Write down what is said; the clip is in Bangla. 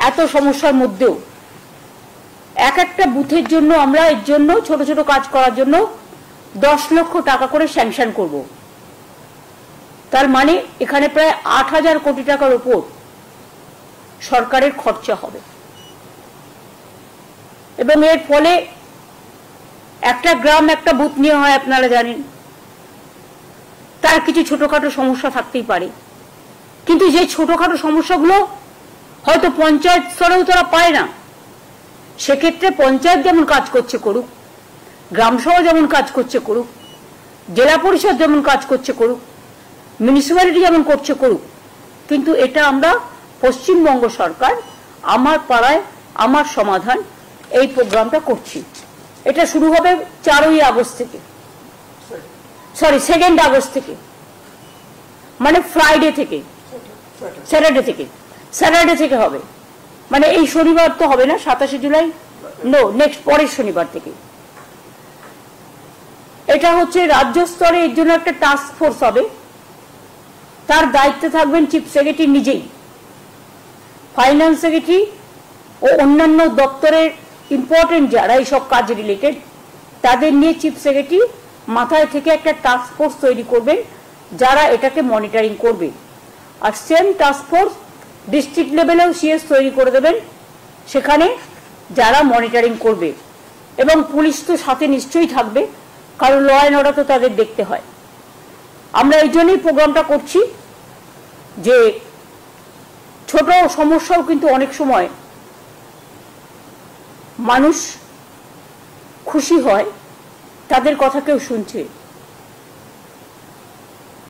এত সমস্যার মধ্যেও এক একটা বুথের জন্য আমরা এর জন্য ছোট ছোট কাজ করার জন্য 10 লক্ষ টাকা করে স্যাংশন করব। তার মানে এখানে প্রায় 8,000 কোটি টাকার উপর সরকারের খরচা হবে এবং এর ফলে একটা গ্রাম একটা বুথ নিয়ে হয় আপনারা জানেন, তার কিছু ছোটখাটো সমস্যা থাকতেই পারে, কিন্তু যে ছোটখাটো সমস্যাগুলো হয়তো পঞ্চায়েত স্তরেও তারা পায় না, সেক্ষেত্রে পঞ্চায়েত যেমন কাজ করছে করুক, গ্রাম সভা যেমন কাজ করছে করুক, জেলা পরিষদ যেমন কাজ করছে করুক, মিউনিসিপ্যালিটি যেমন করছে করুক, কিন্তু এটা আমরা পশ্চিমবঙ্গ সরকার আমার পাড়ায় আমার সমাধান এই প্রোগ্রামটা করছি। এটা শুরু হবে 4ই আগস্ট থেকে, সরি 2nd আগস্ট থেকে, মানে ফ্রাইডে থেকে, স্যাটারডে থেকে হবে, মানে এই শনিবার তো হবে না 27শে জুলাই, নো নেক্সট পরের শনিবার থেকে। এটা হচ্ছে রাজ্য স্তরে এর জন্য একটা টাস্ক ফোর্স হবে, তার দায়িত্বে থাকবেন চিফ সেক্রেটারি নিজেই, ফাইন্যান্স সেক্রেটারি ও অন্যান্য দপ্তরের ইম্পর্টেন্ট যারা এইসব কাজ রিলেটেড তাদের নিয়ে চিফ সেক্রেটারি মাথায় থেকে একটা টাস্ক ফোর্স তৈরি করবেন যারা এটাকে মনিটরিং করবে। আর সেম টাস্ক ফোর্স ডিস্ট্রিক্ট লেভেলেও সিএস তৈরি করে দেবেন, সেখানে যারা মনিটরিং করবে, এবং পুলিশ তো সাথে নিশ্চয়ই থাকবে, কারণ ল অ্যান্ড অর্ডার তো তাদের দেখতে হয়। আমরা এই জন্যই প্রোগ্রামটা করছি যে ছোট সমস্যাও কিন্তু অনেক সময় মানুষ খুশি হয়, তাদের কথা কেউ শুনছে।